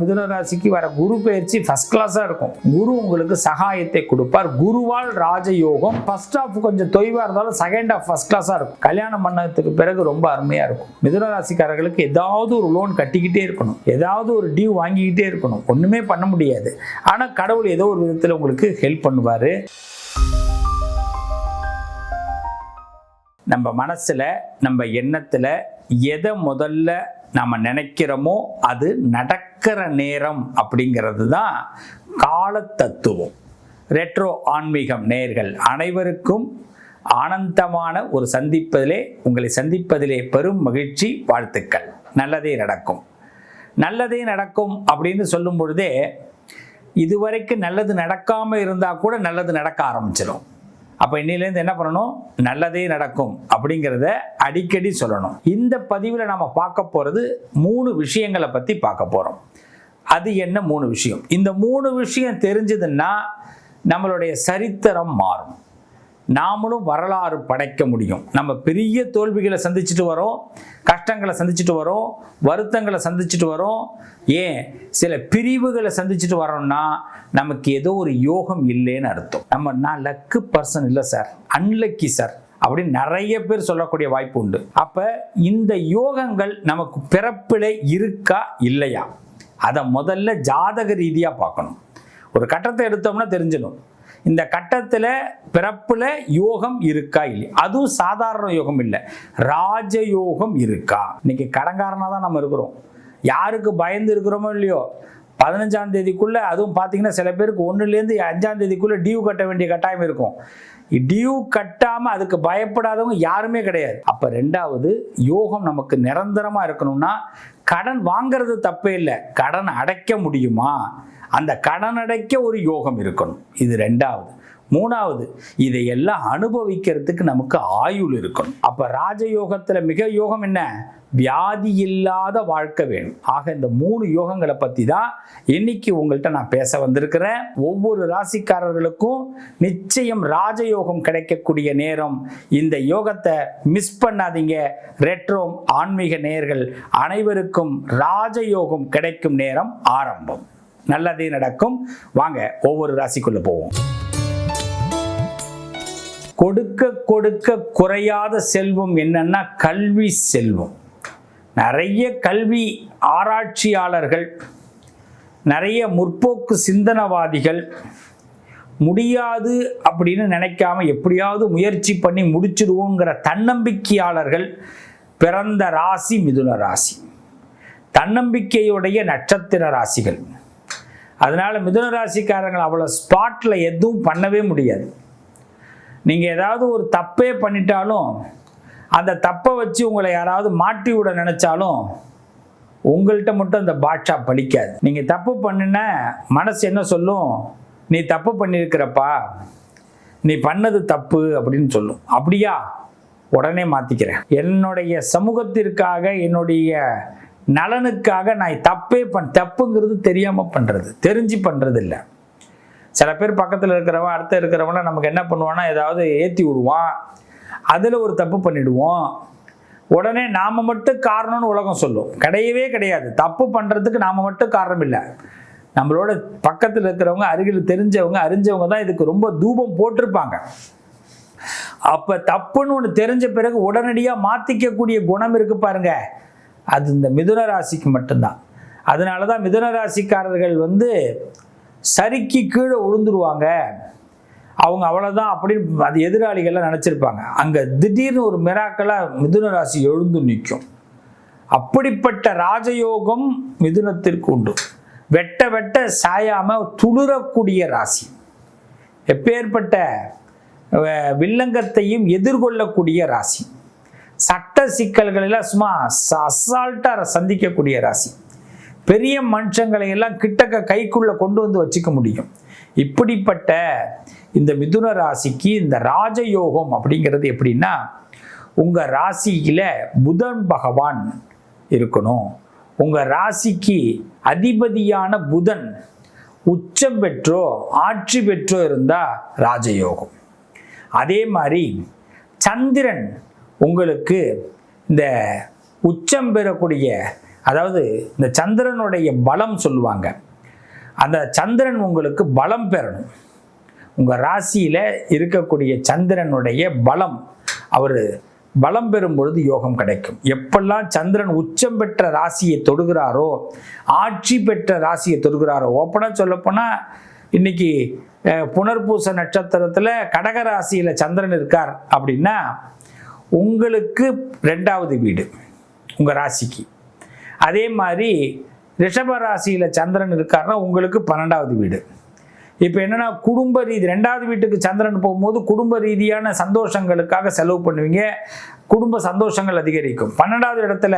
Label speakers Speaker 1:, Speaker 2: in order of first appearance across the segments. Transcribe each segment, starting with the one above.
Speaker 1: மிதுன ராசிக்கு வர குரு பயிற்சி ஃபர்ஸ்ட் கிளாஸா இருக்கும். குரு உங்களுக்கு சகாயத்தை கொடுப்பார். குருவால் ராஜயோகம். ஃபர்ஸ்ட் ஆஃப் கொஞ்சம் தொய்வா இருந்தாலும் செகண்ட் ஆஃப் ஃபர்ஸ்ட் கிளாஸா இருக்கும். கல்யாணம் பண்ணதுக்கு பிறகு ரொம்ப அருமையா இருக்கும். மிதுன ராசிக்காரர்களுக்கு ஏதாவது ஒரு லோன் கட்டிக்கிட்டே இருக்கணும், ஏதாவது ஒரு டியூ வாங்கிக்கிட்டே இருக்கணும். ஒண்ணுமே பண்ண முடியாது. ஆனா கடவுள் ஏதோ ஒரு விதத்துல உங்களுக்கு ஹெல்ப் பண்ணுவாரு. நம்ம மனசுல நம்ம எண்ணத்துல எதை முதல்ல நம்ம நினைக்கிறோமோ அது நடக்கிற நேரம் அப்படிங்கிறது தான் கால தத்துவம். ரெட்ரோ ஆன்மீகம் நேயர்கள் அனைவருக்கும் ஆனந்தமான ஒரு உங்களை சந்திப்பதிலே பெரும் மகிழ்ச்சி. வாழ்த்துக்கள். நல்லதே நடக்கும். நல்லதே நடக்கும் அப்படின்னு சொல்லும் பொழுதே இதுவரைக்கும் நல்லது நடக்காம இருந்தா கூட நல்லது நடக்க ஆரம்பிச்சிடும். அப்போ இன்னிலேருந்து என்ன பண்ணணும்? நல்லதே நடக்கும் அப்படிங்கிறத அடிக்கடி சொல்லணும். இந்த பதிவில் நம்ம பார்க்க போகிறது 3 விஷயங்களை பற்றி பார்க்க போகிறோம். அது என்ன 3 விஷயம்? இந்த 3 விஷயம் தெரிஞ்சதுன்னா நம்மளுடைய சரித்திரம் மாறும். நாமளும் வரலாறு படைக்க முடியும். நம்ம பெரிய தோல்விகளை சந்திச்சுட்டு வரோம், கஷ்டங்களை சந்திச்சுட்டு வரோம், வருத்தங்களை சந்திச்சுட்டு வரோம், ஏன் சில பிரிவுகளை சந்திச்சுட்டு வரோம்னா நமக்கு ஏதோ ஒரு யோகம் இல்லைன்னு அர்த்தம். நான் லக்கு பர்சன் இல்லை சார், அன்லக்கி சார் அப்படின்னு நிறைய பேர் சொல்லக்கூடிய வாய்ப்பு உண்டு. அப்ப இந்த யோகங்கள் நமக்கு பிறப்பிலே இருக்கா இல்லையா அதை முதல்ல ஜாதக ரீதியா பார்க்கணும். ஒரு கட்டத்தை எடுத்தோம்னா தெரிஞ்சிடும் இந்த கட்டத்தில் பிறப்புல யோகம் இருக்கா இல்லையா. அதுவும் சாதாரண யோகம் இல்லை, ராஜயோகம் இருக்கா. இன்னைக்கு கடன்காரனாக தான் நம்ம இருக்கிறோம். யாருக்கு பயந்து இருக்கிறோமோ இல்லையோ 15ஆம் தேதிக்குள்ள, அதுவும் பார்த்தீங்கன்னா சில பேருக்கு 1லேருந்து 5ஆம் தேதிக்குள்ள டியூ கட்ட வேண்டிய கட்டாயம் இருக்கும். டியூ கட்டாம அதுக்கு பயப்படாதவங்க யாருமே கிடையாது. அப்ப 2வது யோகம் நமக்கு நிரந்தரமா இருக்கணும்னா கடன் வாங்கிறது தப்பே இல்லை, கடன் அடைக்க முடியுமா, அந்த கடன் அடைக்க ஒரு யோகம் இருக்கணும். இது 2வது. 3வது இதையெல்லாம் அனுபவிக்கிறதுக்கு நமக்கு ஆயுள் இருக்கணும். அப்ப ராஜயோகத்துல மிக யோகம் என்ன? வியாதி இல்லாத வாழ்க்கை வேணும். ஆக இந்த 3 யோகங்களை பத்தி தான் இன்னைக்கு உங்கள்கிட்ட நான் பேச வந்திருக்கிறேன். ஒவ்வொரு ராசிக்காரர்களுக்கும் நிச்சயம் ராஜயோகம் கிடைக்கக்கூடிய நேரம். இந்த யோகத்தை மிஸ் பண்ணாதீங்க. ரெட்ரோ ஆன்மீக நேயர்கள் அனைவருக்கும் ராஜயோகம் கிடைக்கும் நேரம் ஆரம்பம். நல்லதே நடக்கும். வாங்க ஒவ்வொரு ராசிக்குள்ள போவோம். கொடுக்க கொடுக்க குறையாத செல்வம் என்னன்னா கல்வி செல்வம். நிறைய கல்வி ஆராய்ச்சியாளர்கள், நிறைய முற்போக்கு சிந்தனவாதிகள் முடியாது அப்படின்னு நினைக்காம எப்படியாவது முயற்சி பண்ணி முடிச்சிடுவோங்கிற தன்னம்பிக்கையாளர்கள் பிறந்த ராசி மிதுன ராசி. தன்னம்பிக்கையுடைய நட்சத்திர ராசிகள். அதனால மிதுன ராசிக்காரங்கள் அவ்வளோ ஸ்பாட்ல எதுவும் பண்ணவே முடியாது. நீங்க ஏதாவது ஒரு தப்பே பண்ணிட்டாலும் அந்த தப்பை வச்சு உங்களை யாராவது மாட்டி விட நினைச்சாலும் உங்கள்கிட்ட மட்டும் அந்த பாட்ஷா பலிக்காது. நீங்க தப்பு பண்ணின மனசு என்ன சொல்லும்? நீ தப்பு பண்ணியிருக்கிறப்பா, நீ பண்ணது தப்பு அப்படின்னு சொல்லும். அப்படியா? உடனே மாத்திக்கிறேன். என்னுடைய சமூகத்திற்காக, என்னுடைய நலனுக்காக நான் தப்புங்கிறது தெரியாம பண்றது, தெரிஞ்சு பண்றது இல்லை. சில பேர் பக்கத்தில் இருக்கிறவன் அடுத்த இருக்கிறவன நமக்கு என்ன பண்ணுவான்னா ஏதாவது ஏற்றி விடுவான், அதில் ஒரு தப்பு பண்ணிடுவோம், உடனே நாம மட்டும் காரணம்னு உலகம் சொல்லும். கிடையவே கிடையாது. தப்பு பண்ணுறதுக்கு நாம மட்டும் காரணம் இல்லை. நம்மளோட பக்கத்தில் இருக்கிறவங்க, அருகில் தெரிஞ்சவங்க, அறிஞ்சவங்க தான் இதுக்கு ரொம்ப தூபம் போட்டிருப்பாங்க. அப்போ தப்புன்னு ஒன்று தெரிஞ்ச பிறகு உடனடியாக மாற்றிக்கக்கூடிய குணம் இருக்கு பாருங்க, அது இந்த மிதுன ராசிக்கு மட்டும்தான். அதனால தான் மிதுன ராசிக்காரர்கள் சரிக்கு கீழே விழுந்துருவாங்க. அவங்க அவ்வளோதான் அப்படின்னு அது எதிராளிகள்லாம் நினச்சிருப்பாங்க. அங்கே திடீர்னு ஒரு மிராக்கலாக மிதுன ராசி எழுந்து நிற்கும். அப்படிப்பட்ட ராஜயோகம் மிதுனத்திற்கு உண்டு. வெட்ட வெட்ட சாயாம துளிரக்கூடிய ராசி. எப்பேற்பட்ட வில்லங்கத்தையும் எதிர்கொள்ளக்கூடிய ராசி. சட்ட சிக்கல்கள் எல்லாம் சும்மா அசால்ட்டா சந்திக்கக்கூடிய ராசி. பெரிய மனுஷங்களை எல்லாம் கிட்டக்க கைக்குள்ள கொண்டு வந்து வச்சுக்க முடியும். இப்படிப்பட்ட இந்த மிதுன ராசிக்கு இந்த ராஜயோகம் அப்படிங்கிறது எப்படின்னா, உங்க ராசியில புதன் பகவான் இருக்கணும். உங்க ராசிக்கு அதிபதியான புதன் உச்சம் பெற்றோ ஆட்சி பெற்றோ இருந்தா ராஜயோகம். அதே மாதிரி சந்திரன் உங்களுக்கு இந்த உச்சம் பெறக்கூடிய அதாவது இந்த சந்திரனுடைய பலம் சொல்லுவாங்க. அந்த சந்திரன் உங்களுக்கு பலம் பெறணும். உங்கள் ராசியில் இருக்கக்கூடிய சந்திரனுடைய பலம், அவர் பலம் பெறும் பொழுது யோகம் கிடைக்கும். எப்பெல்லாம் சந்திரன் உச்சம் பெற்ற ராசியை தொடுகிறாரோ, ஆட்சி பெற்ற ராசியை தொடுகிறாரோ, ஓப்பனாக சொல்லப்போனால் இன்னைக்கு புனர்பூச நட்சத்திரத்தில் கடக ராசியில் சந்திரன் இருக்கார் அப்படின்னா உங்களுக்கு 2வது வீடு உங்கள் ராசிக்கு. அதே மாதிரி ரிஷப ராசியில் சந்திரன் இருக்காருன்னா உங்களுக்கு 12வது வீடு. இப்போ என்னன்னா குடும்ப ரீதி 2வது வீட்டுக்கு சந்திரன் போகும்போது குடும்ப ரீதியான சந்தோஷங்களுக்காக செலவு பண்ணுவீங்க, குடும்ப சந்தோஷங்கள் அதிகரிக்கும். 12வது இடத்துல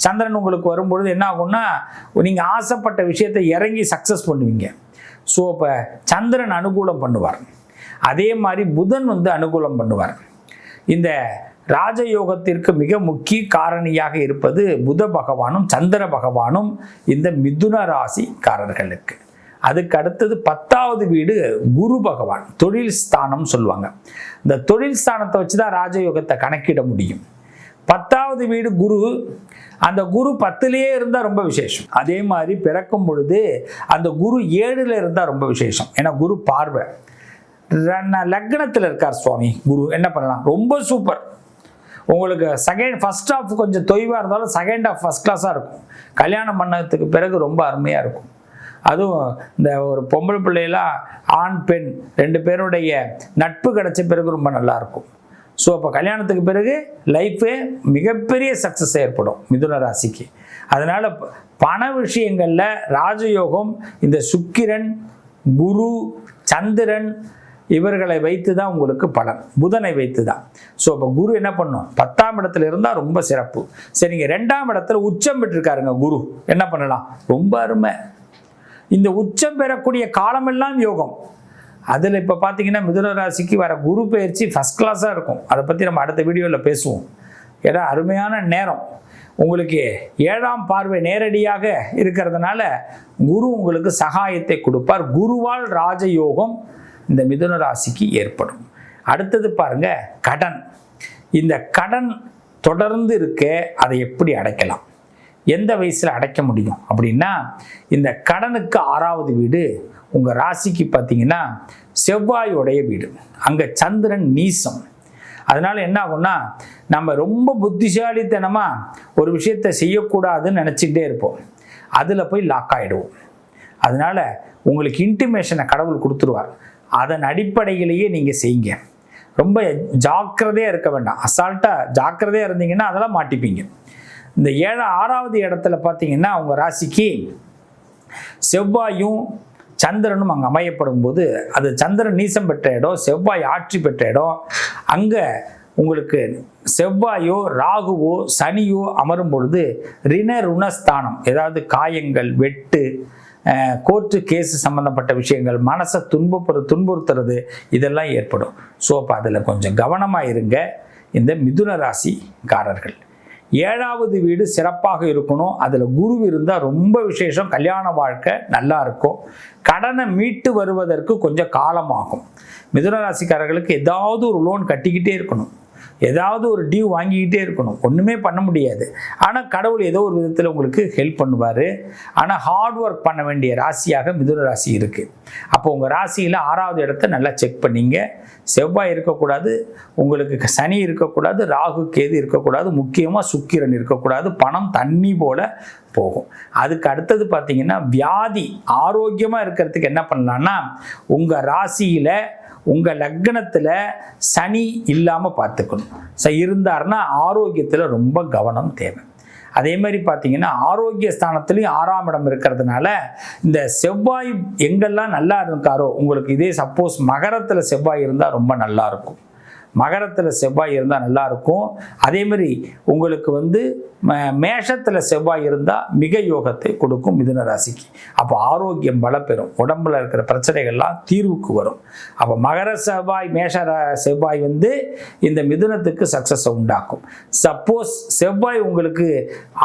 Speaker 1: சந்திரன் உங்களுக்கு வரும்பொழுது என்ன ஆகும்னா நீங்கள் ஆசைப்பட்ட விஷயத்தை இறங்கி சக்ஸஸ் பண்ணுவீங்க. ஸோ இப்போ சந்திரன் அனுகூலம் பண்ணுவார். அதே மாதிரி புதன் அனுகூலம் பண்ணுவார். இந்த ராஜயோகத்திற்கு மிக முக்கிய காரணியாக இருப்பது புத பகவானும் சந்திர பகவானும் இந்த மிதுன ராசிக்காரர்களுக்கு. அதுக்கு அடுத்தது 10வது வீடு குரு பகவான், தொழில் ஸ்தானம் சொல்லுவாங்க. இந்த தொழில் ஸ்தானத்தை வச்சு தான் ராஜயோகத்தை கணக்கிட முடியும். 10வது வீடு குரு, அந்த குரு 10லேயே இருந்தால் ரொம்ப விசேஷம். அதே மாதிரி பிறக்கும் பொழுது அந்த குரு 7ல் இருந்தால் ரொம்ப விசேஷம். ஏன்னா குரு பார்வை லக்னத்தில் இருக்கார் சுவாமி குரு, என்ன பண்ணலாம்? ரொம்ப சூப்பர். உங்களுக்கு ஃபர்ஸ்ட் ஹாஃப் கொஞ்சம் தொய்வாக இருந்தாலும் செகண்ட் ஹாஃப் ஃபர்ஸ்ட் கிளாஸாக இருக்கும். கல்யாணம் பண்ணதுக்கு பிறகு ரொம்ப அருமையாக இருக்கும். அதுவும் இந்த ஒரு பொம்பளை பிள்ளையெல்லாம் ஆண் பெண் 2 பேருடைய நட்பு கிடைச்ச பிறகு ரொம்ப நல்லாயிருக்கும். ஸோ அப்போ கல்யாணத்துக்கு பிறகு லைஃபே மிகப்பெரிய சக்ஸஸ் ஏற்படும் மிதுன ராசிக்கு. அதனால் பண விஷயங்களில் ராஜயோகம் இந்த சுக்கிரன், குரு, சந்திரன் இவர்களை வைத்து தான் உங்களுக்கு பலன், புதனை வைத்து தான். ஸோ அப்போ குரு என்ன பண்ணும்? 10ஆம் இடத்துல இருந்தால் ரொம்ப சிறப்பு. சரிங்க, 2ஆம் இடத்துல உச்சம் பெற்றிருக்காருங்க குரு, என்ன பண்ணலாம்? ரொம்ப அருமை. இந்த உச்சம் பெறக்கூடிய காலமெல்லாம் யோகம். அதில் இப்போ பார்த்தீங்கன்னா மிதுன ராசிக்கு வர குரு பயிற்சி ஃபஸ்ட் கிளாஸாக இருக்கும். அதை பற்றி நம்ம அடுத்த வீடியோவில் பேசுவோம். ஏன்னா அருமையான நேரம். உங்களுக்கு 7ஆம் பார்வை நேரடியாக இருக்கிறதுனால குரு உங்களுக்கு சகாயத்தை கொடுப்பார். குருவால் ராஜயோகம் இந்த மிதுன ராசிக்கு ஏற்படும். அடுத்தது பாருங்க, கடன். இந்த கடன் தொடர்ந்து இருக்க, அதை எப்படி அடைக்கலாம், எந்த வயசில் அடைக்க முடியும் அப்படின்னா, இந்த கடனுக்கு 6வது வீடு உங்கள் ராசிக்கு பார்த்தீங்கன்னா செவ்வாயோடைய வீடு. அங்கே சந்திரன் நீசம். அதனால் என்ன ஆகும்னா நம்ம ரொம்ப புத்திசாலித்தனமாக ஒரு விஷயத்தை செய்யக்கூடாதுன்னு நினச்சிக்கிட்டே இருப்போம், அதில் போய் லாக் ஆகிடுவோம். அதனால் உங்களுக்கு இன்டிமேஷனை கடவுள் கொடுத்துருவார். அதன் அடிப்படையிலேயே நீங்கள் செய்யுங்க. ரொம்ப ஜாக்கிரதையாக இருக்க வேண்டாம். அசால்ட்டாக ஜாக்கிரதையாக இருந்தீங்கன்னா அதெல்லாம் மாட்டிப்பீங்க. இந்த 6வது இடத்துல பார்த்தீங்கன்னா உங்கள் ராசிக்கு செவ்வாயும் சந்திரனும் அங்கே அமையப்படும் போது, அது சந்திரன் நீசம் பெற்ற இடம், செவ்வாய் ஆட்சி பெற்ற இடம். அங்கே உங்களுக்கு செவ்வாயோ ராகுவோ சனியோ அமரும் பொழுது ருணஸ்தானம், ஏதாவது காயங்கள், வெட்டு, கோர்ட்டு கேஸு சம்மந்தப்பட்ட விஷயங்கள், மனசை துன்புறுத்துறது, இதெல்லாம் ஏற்படும். ஸோ அப்போ அதில் கொஞ்சம் கவனமாக இருங்க இந்த மிதுன ராசிக்காரர்கள். 7வது வீடு சிறப்பாக இருக்கணும். அதில் குரு இருந்தால் ரொம்ப விசேஷம். கல்யாண வாழ்க்கை நல்லா இருக்கும். கடனை மீட்டு வருவதற்கு கொஞ்சம் காலமாகும். மிதுன ராசிக்காரர்களுக்கு ஏதாவது ஒரு லோன் கட்டிக்கிட்டே இருக்கணும், ஏதாவது ஒரு டியூ வாங்கிக்கிட்டே இருக்கணும். ஒன்றுமே பண்ண முடியாது. ஆனால் கடவுள் ஏதோ ஒரு விதத்தில் உங்களுக்கு ஹெல்ப் பண்ணுவார். ஆனால் ஹார்ட் ஒர்க் பண்ண வேண்டிய ராசியாக மிதுன ராசி இருக்குது. அப்போ உங்கள் ராசியில் 6வது இடத்த நல்லா செக் பண்ணிங்க. செவ்வாய் இருக்கக்கூடாது, உங்களுக்கு சனி இருக்கக்கூடாது, ராகு கேது இருக்கக்கூடாது, முக்கியமாக சுக்கிரன் இருக்கக்கூடாது. பணம் தண்ணி போல போகும். அதுக்கு அடுத்தது பார்த்தீங்கன்னா வியாதி, ஆரோக்கியமாக இருக்கிறதுக்கு என்ன பண்ணலான்னா, உங்கள் ராசியில் உங்கள் லக்னத்தில் சனி இல்லாமல் பார்த்துக்கணும். இருந்தார்னா ஆரோக்கியத்தில் ரொம்ப கவனம் தேவை. அதே மாதிரி பார்த்தீங்கன்னா ஆரோக்கிய ஸ்தானத்துலேயும் 6ஆம் இடம் இருக்கிறதுனால இந்த செவ்வாய் எங்கெல்லாம் நல்லா இருக்காரோ, உங்களுக்கு இதே சப்போஸ் மகரத்தில் செவ்வாய் இருந்தால் ரொம்ப நல்லாயிருக்கும். மகரத்தில் செவ்வாய் இருந்தால் நல்லாயிருக்கும். அதே மாதிரி உங்களுக்கு மேஷத்தில் செவ்வாய் இருந்தால் மிக யோகத்தை கொடுக்கும் மிதுன ராசிக்கு. அப்போ ஆரோக்கியம் பலப்பெறும், உடம்புல இருக்கிற பிரச்சனைகள்லாம் தீர்வுக்கு வரும். அப்போ மகர செவ்வாய் மேஷ செவ்வாய் இந்த மிதுனத்துக்கு சக்ஸஸை உண்டாக்கும். சப்போஸ் செவ்வாய் உங்களுக்கு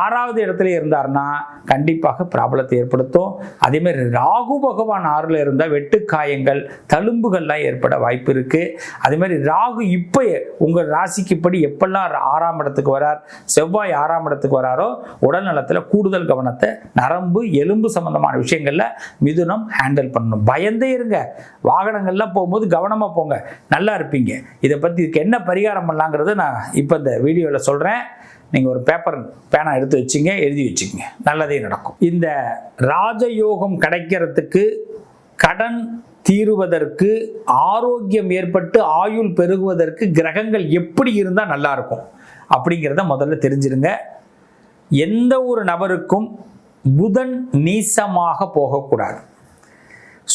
Speaker 1: 6வது இடத்துல இருந்தார்னா கண்டிப்பாக ப்ராப்ளத்தை ஏற்படுத்தும். அதேமாதிரி ராகு பகவான் 6ல் இருந்தால் வெட்டுக்காயங்கள், தழும்புகள்லாம் ஏற்பட வாய்ப்பு இருக்குது. அதே மாதிரி ராகு இப்போ உங்கள் ராசிக்கு இப்படி எப்பெல்லாம் 6ஆம் இடத்துக்கு வரார், செவ்வாய் 6ஆம் 6ஆம் இடத்துக்கு வராரோ உடல் நலத்தில் கூடுதல் கவனத்தை நரம்பு எலும்பு சம்பந்தமான விஷயங்கள்ல மிதுனம் ஹேண்டில் பண்ணணும். பயந்தே இருங்க, வாகனங்கள்லாம் போகும்போது கவனமாக போங்க, நல்லா இருப்பீங்க. இதை பற்றி இதுக்கு என்ன பரிகாரம் பண்ணலாங்கிறத நான் இப்போ இந்த வீடியோவில் சொல்கிறேன். நீங்கள் ஒரு பேப்பர் பேனா எடுத்து வச்சிங்க, எழுதி வச்சுக்கோங்க, நல்லதே நடக்கும். இந்த ராஜயோகம் கிடைக்கிறதுக்கு, கடன் தீருவதற்கு, ஆரோக்கியம் ஏற்பட்டு ஆயுள் பெருகுவதற்கு கிரகங்கள் எப்படி இருந்தால் நல்லா இருக்கும் அப்படிங்கிறத முதல்ல தெரிஞ்சிருங்க. எந்த ஒரு நபருக்கும் புதன் நீசமாக போகக்கூடாது,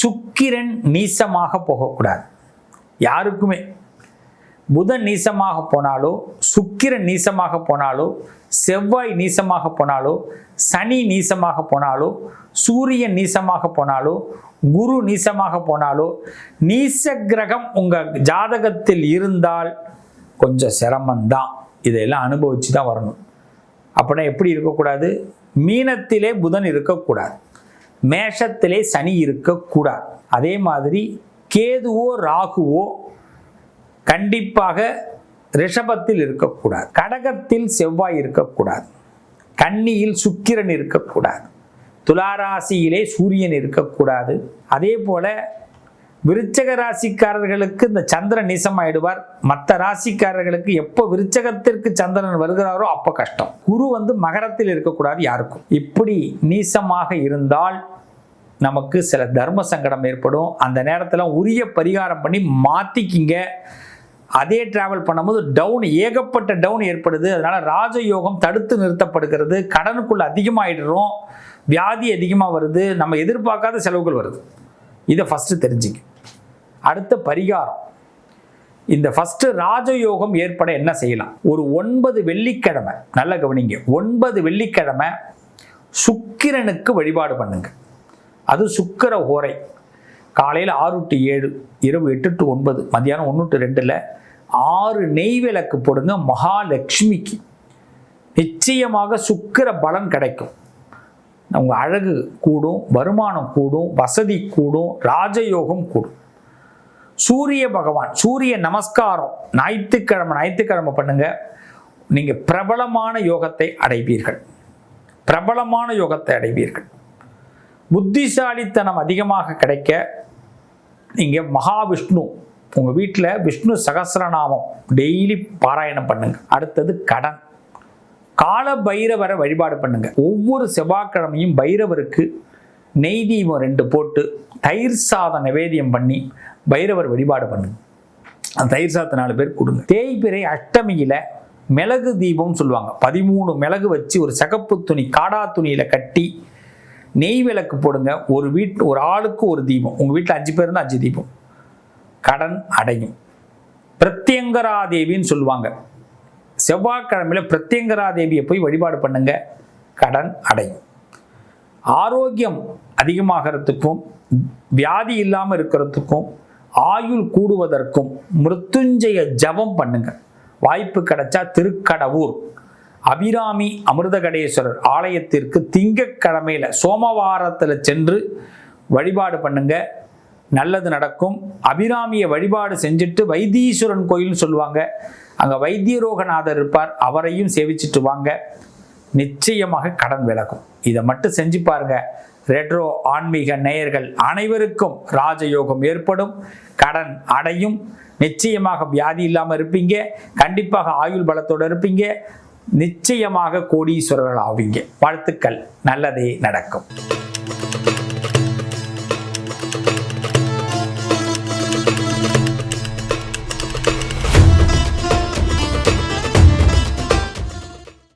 Speaker 1: சுக்கிரன் நீசமாக போகக்கூடாது. யாருக்குமே புதன் நீசமாக போனாலோ, சுக்கிரன் நீசமாக போனாலோ, செவ்வாய் நீசமாக போனாலோ, சனி நீசமாக போனாலோ, சூரியன் நீசமாக போனாலோ, குரு நீசமாக போனாலோ, நீச கிரகம் உங்க ஜாதகத்தில் இருந்தால் கொஞ்சம் சிரமம்தான். இதையெல்லாம் அனுபவிச்சு தான் வரணும். அப்படின்னா எப்படி இருக்கக்கூடாது? மீனத்திலே புதன் இருக்கக்கூடாது, மேஷத்திலே சனி இருக்கக்கூடாது. அதே மாதிரி கேதுவோ ராகுவோ கண்டிப்பாக ரிஷபத்தில் இருக்கக்கூடாது, கடகத்தில் செவ்வாய் இருக்கக்கூடாது, கன்னியில் சுக்கிரன் இருக்கக்கூடாது, துளாராசியிலே சூரியன் இருக்கக்கூடாது. அதே போல விருச்சக ராசிக்காரர்களுக்கு இந்த சந்திரன் நீசமாயிடுவார். மற்ற ராசிக்காரர்களுக்கு எப்போ விருச்சகத்திற்கு சந்திரன் வருகிறாரோ அப்போ கஷ்டம். குரு மகரத்தில் இருக்கக்கூடாது யாருக்கும். இப்படி நீசமாக இருந்தால் நமக்கு சில தர்ம சங்கடம் ஏற்படும். அந்த நேரத்தில் உரிய பரிகாரம் பண்ணி மாற்றிக்கிங்க. அதே டிராவல் பண்ணும்போது டவுன், ஏகப்பட்ட டவுன் ஏற்படுது. அதனால ராஜயோகம் தடுத்து நிறுத்தப்படுகிறது. கடனுக்குள்ள அதிகமாகிடுறோம், வியாதி அதிகமாக வருது, நம்ம எதிர்பார்க்காத செலவுகள் வருது. இதை ஃபஸ்ட்டு தெரிஞ்சுங்க. அடுத்த பரிகாரம், இந்த ஃபஸ்ட்டு ராஜயோகம் ஏற்பட என்ன செய்யலாம்? ஒரு 9 வெள்ளிக்கிழமை, நல்ல கவனிங்க, 9 வெள்ளிக்கிழமை சுக்கிரனுக்கு வழிபாடு பண்ணுங்க. அது சுக்கிர ஹோரை. காலையில் 6 to 7, இரவு 8 to 9, மத்தியானம் 1 to 2ல் 6 நெய் விளக்கு போடுங்க. மகாலட்சுமிக்கு நிச்சயமாக சுக்கிர பலன் கிடைக்கும். உங்கள் அழகு கூடும், வருமானம் கூடும், வசதி கூடும், ராஜயோகம் கூடும். சூரிய பகவான், சூரிய நமஸ்காரம் ஞாயிற்றுக்கிழமை பண்ணுங்க. நீங்கள் பிரபலமான யோகத்தை அடைவீர்கள், பிரபலமான யோகத்தை அடைவீர்கள். புத்திசாலித்தனம் அதிகமாக கிடைக்க நீங்கள் மகாவிஷ்ணு, உங்கள் வீட்டில் விஷ்ணு சகஸ்ரநாமம் டெய்லி பாராயணம் பண்ணுங்க. அடுத்தது கடன், கால பைரவரை வழிபாடு பண்ணுங்க. ஒவ்வொரு செவ்வாய்க்கிழமையும் பைரவருக்கு நெய் தீபம் 2 போட்டு தயிர் சாதம் நிவேதியம் பண்ணி பைரவர் வழிபாடு பண்ணுங்க. அந்த தயிர் சாதத்தை 4 பேர் கொடுங்க. தேய்பிறை அஷ்டமியில் மிளகு தீபம்னு சொல்லுவாங்க. 13 மிளகு வச்சு ஒரு சகப்பு துணி, காடா துணியில் கட்டி நெய் விளக்கு போடுங்க. ஒரு ஆளுக்கு ஒரு தீபம். உங்கள் வீட்டில் 5 பேர் இருந்தால் 5 தீபம். கடன் அடையும். பிரத்யங்கரா தேவின்னு சொல்லுவாங்க. செவ்வாய்க்கிழமையில் பிரத்யங்கரா தேவியை போய் வழிபாடு பண்ணுங்க, கடன் அடையும். ஆரோக்கியம் அதிகமாகிறதுக்கும், வியாதி இல்லாமல் இருக்கிறதுக்கும், ஆயுள் கூடுவதற்கும் மிருத்யுஞ்சய ஜபம் பண்ணுங்க. வாய்ப்பு கிடைச்சா திருக்கடவூர் அபிராமி அமிர்தகடேஸ்வரர் ஆலயத்திற்கு திங்கட்கிழமையில சோமவாரத்தில் சென்று வழிபாடு பண்ணுங்க, நல்லது நடக்கும். அபிராமியை வழிபாடு செஞ்சுட்டு வைத்தீஸ்வரன் கோயில்னு சொல்லுவாங்க, அங்கே வைத்தியரோகநாதர் இருப்பார், அவரையும் சேவிச்சுட்டு வாங்க. நிச்சயமாக கடன் விலகும். இதை மட்டும் செஞ்சு பாருங்க. ரெட்ரோ ஆன்மீக நேயர்கள் அனைவருக்கும் ராஜயோகம் ஏற்படும், கடன் அடையும். நிச்சயமாக வியாதி இல்லாமல் இருப்பீங்க, கண்டிப்பாக ஆயுள் பலத்தோடு இருப்பீங்க, நிச்சயமாக கோடீஸ்வரர்கள் ஆவீங்க. வாழ்த்துக்கள், நல்லதே நடக்கும்.